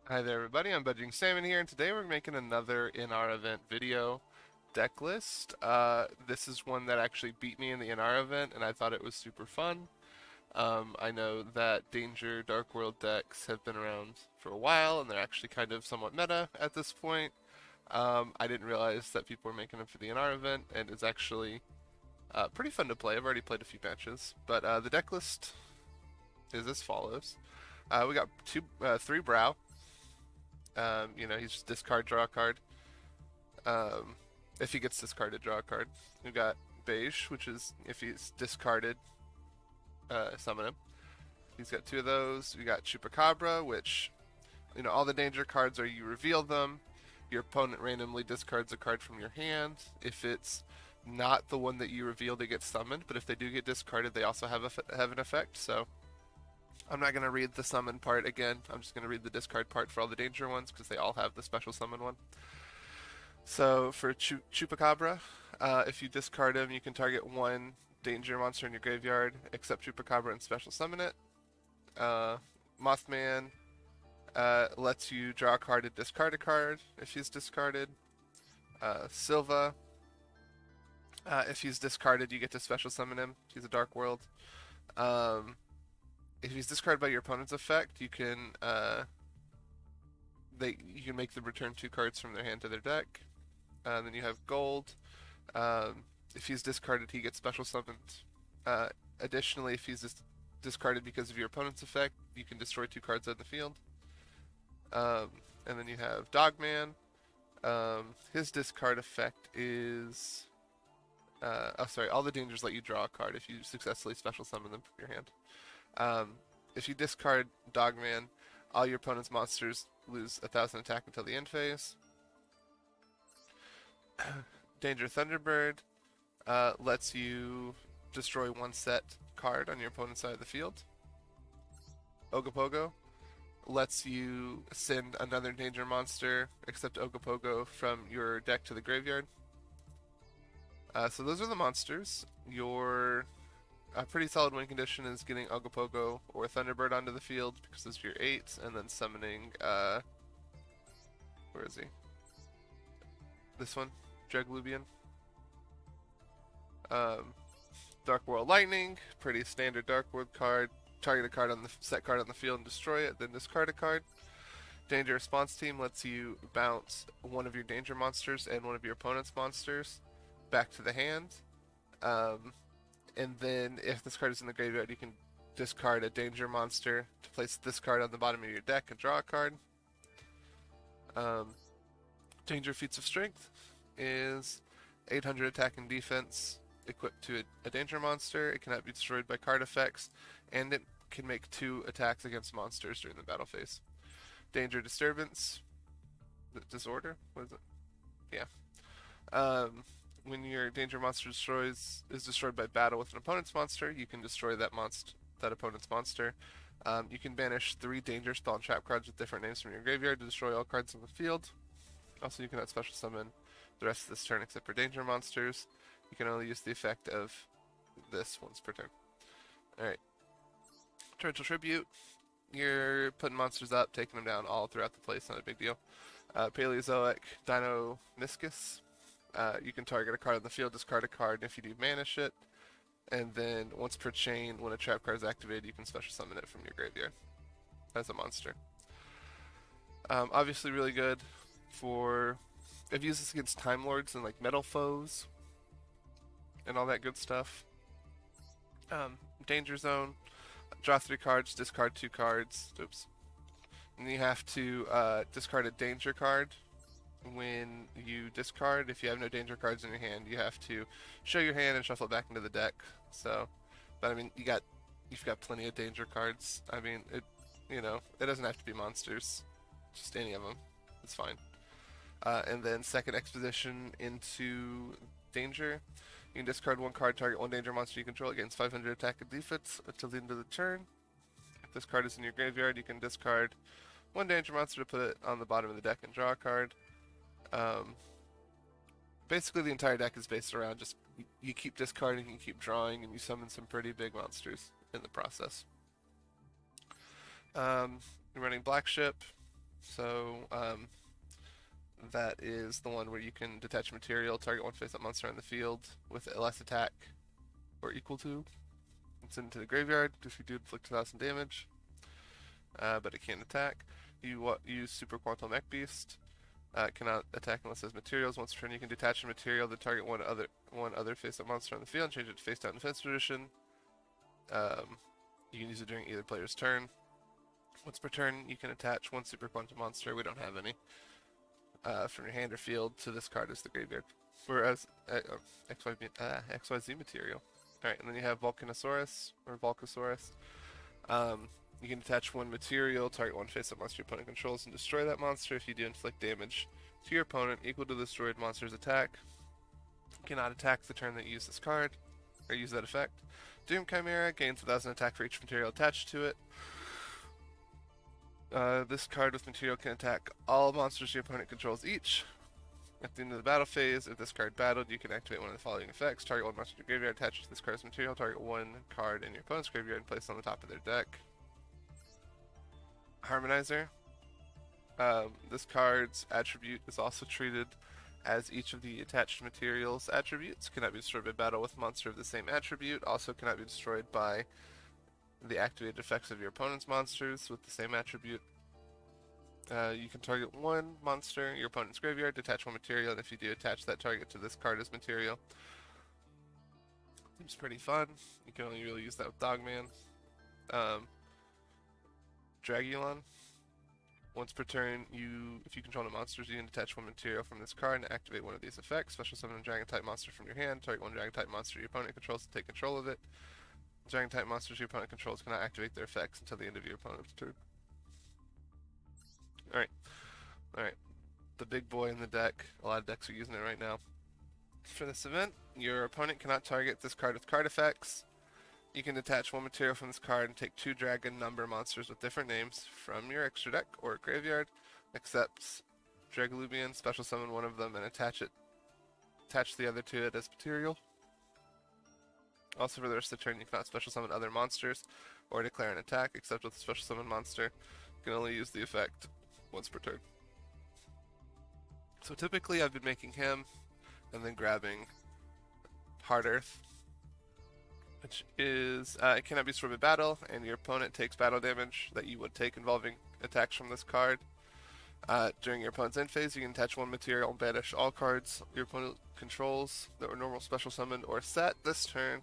Hi there everybody, I'm Budging Salmon here, and today we're making another in our event video deck list. This is one that actually beat me in the NR event, and I thought it was super fun. I know that Danger Dark World decks have been around for a while, and they're actually kind of somewhat meta at this point. I didn't realize that people were making them for the NR event, and it's actually pretty fun to play. I've already played a few matches, but the deck list is as follows. We got three Brow. He's just discard, draw a card. Um, if he gets discarded, draw a card. We've got Beige, which is if he's discarded, summon him. He's got two of those. We got Chupacabra, which, all the danger cards are you reveal them. Your opponent randomly discards a card from your hand. If it's not the one that you revealed, it gets summoned. But if they do get discarded, they also have an effect. So I'm not going to read the summon part again. I'm just going to read the discard part for all the danger ones because they all have the special summon one. So for Chupacabra, if you discard him, you can target one danger monster in your graveyard, except Chupacabra, and special summon it. Uh, Mothman lets you draw a card and discard a card if he's discarded. Silva, if he's discarded, you get to special summon him. He's a Dark World. Um, if he's discarded by your opponent's effect, you can make them return two cards from their hand to their deck. Then you have Gold. Um, if he's discarded, he gets special summoned. Additionally, if he's discarded because of your opponent's effect, you can destroy two cards on the field. Um, and then you have Dogman. His discard effect is. All the dangers let you draw a card if you successfully special summon them from your hand. Um, if you discard Dogman, all your opponent's monsters lose 1,000 attack until the end phase. Danger Thunderbird lets you destroy one set card on your opponent's side of the field. Ogopogo lets you send another danger monster, except Ogopogo, from your deck to the graveyard. So those are the monsters. Your pretty solid win condition is getting Ogopogo or Thunderbird onto the field because those are your 8s, and then summoning, where is he? This one, Draglubian. Um, Dark World Lightning, pretty standard Dark World card. Target a card on the set card on the field and destroy it, then discard a card. Danger Response Team lets you bounce one of your danger monsters and one of your opponent's monsters back to the hand. Um, and then if this card is in the graveyard, you can discard a danger monster to place this card on the bottom of your deck and draw a card. Um, Danger Feats of Strength is 800 attack and defense equipped to a danger monster. It cannot be destroyed by card effects, and it can make 2 attacks against monsters during the battle phase. Danger Disturbance, Disorder, what is it? Yeah. When your danger monster is destroyed by battle with an opponent's monster, you can destroy that opponent's monster. You can banish 3 danger spell and trap cards with different names from your graveyard to destroy all cards on the field. Also, you cannot special summon the rest of this turn except for danger monsters. You can only use the effect of this once per turn. Alright. Torrential Tribute. You're putting monsters up, taking them down all throughout the place, not a big deal. Paleozoic Dino Miscus. You can target a card on the field, discard a card, and if you do, banish it. And then once per chain, when a trap card is activated, you can special summon it from your graveyard as a monster. Obviously, really good for. I've used this against Time Lords and like Metal Foes and all that good stuff. Danger Zone. Draw 3 cards, discard 2 cards. Oops. And you have to discard a danger card when you discard. If you have no danger cards in your hand, you have to show your hand and shuffle it back into the deck. So, but I mean, you've got plenty of danger cards. I mean, it doesn't have to be monsters, just any of them. It's fine. And then second exposition into danger. You can discard 1 card, target 1 danger monster you control, it gains 500 attack and defense until the end of the turn. If this card is in your graveyard, you can discard 1 danger monster to put it on the bottom of the deck and draw a card. Basically, the entire deck is based around just you keep discarding, you keep drawing, and you summon some pretty big monsters in the process. You're running Black Ship. So that is the one where you can detach material, target one face-up monster on the field with less attack or equal to, and send it to the graveyard. If you do, inflict 1,000 damage, but it can't attack. You use Super Quantum Mech Beast. Cannot attack unless it has materials. Once per turn, you can detach a material, then target one other face-up monster on the field, and change it to face-down defense position. You can use it during either player's turn. Once per turn, you can attach one Super Quantum monster. We don't have any from your hand or field to this card as the graveyard. Whereas XYZ material. Alright, and then you have Volcanosaurus or Volcasaurus. You can attach one material, target one face-up monster your opponent controls, and destroy that monster. If you do, inflict damage to your opponent equal to the destroyed monster's attack. You cannot attack the turn that you use this card, or use that effect. Doom Chimera gains 1,000 attack for each material attached to it. This card with material can attack all monsters your opponent controls each. At the end of the battle phase, if this card battled, you can activate one of the following effects. Target one monster in your graveyard attached to this card's material. Target one card in your opponent's graveyard and place it on the top of their deck. Harmonizer. This card's attribute is also treated as each of the attached materials attributes. Cannot be destroyed by battle with a monster of the same attribute. Also cannot be destroyed by the activated effects of your opponent's monsters with the same attribute. You can target one monster in your opponent's graveyard, detach one material, and if you do, attach that target to this card as material. Seems pretty fun. You can only really use that with Dogman. Dragulon. Once per turn, if you control the monsters, you can detach one material from this card and activate one of these effects. Special summon a Dragon-type monster from your hand. Target one Dragon-type monster your opponent controls to take control of it. Dragon-type monsters your opponent controls cannot activate their effects until the end of your opponent's turn. Alright. Alright. The big boy in the deck. A lot of decks are using it right now. For this event, your opponent cannot target this card with card effects. You can detach one material from this card and take two dragon number monsters with different names from your extra deck or graveyard, except Dragalubian, special summon one of them and attach the other to it as material. Also, for the rest of the turn, you cannot special summon other monsters or declare an attack, except with a special summon monster. You can only use the effect once per turn. So typically, I've been making him and then grabbing Hard Earth, which is it cannot be destroyed by battle, and your opponent takes battle damage that you would take involving attacks from this card. During your opponent's end phase, you can attach one material and banish all cards your opponent controls that were normal special summoned or set this turn.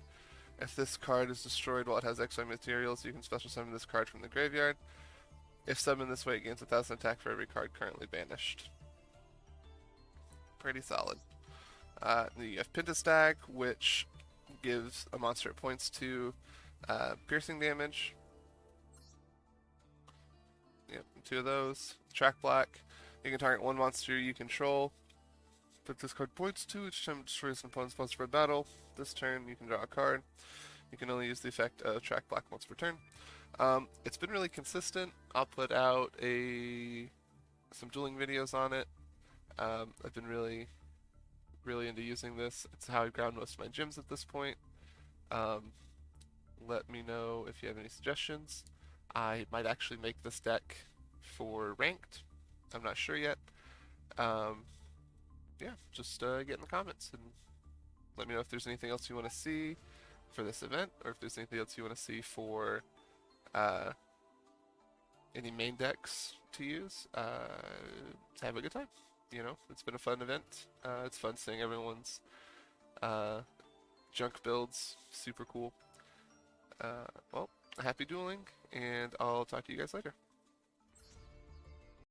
If this card is destroyed while it has XY materials, you can special summon this card from the graveyard. If summoned this way, it gains 1,000 attack for every card currently banished. Pretty solid. You have Pentastag, which gives a monster it points to piercing damage. Yep, two of those. Track Black. You can target one monster you control that this card points to each time it destroys an opponent's monster for battle. This turn, you can draw a card. You can only use the effect of Track Black once per turn. It's been really consistent. I'll put out some dueling videos on it. I've been really into using this. It's how I ground most of my gyms at this point. Let me know if you have any suggestions. I might actually make this deck for ranked. I'm not sure yet. Yeah, just get in the comments and let me know if there's anything else you want to see for this event, or if there's anything else you want to see for any main decks to use. Have a good time. You know, it's been a fun event. It's fun seeing everyone's junk builds. Super cool. Well, happy dueling, and I'll talk to you guys later.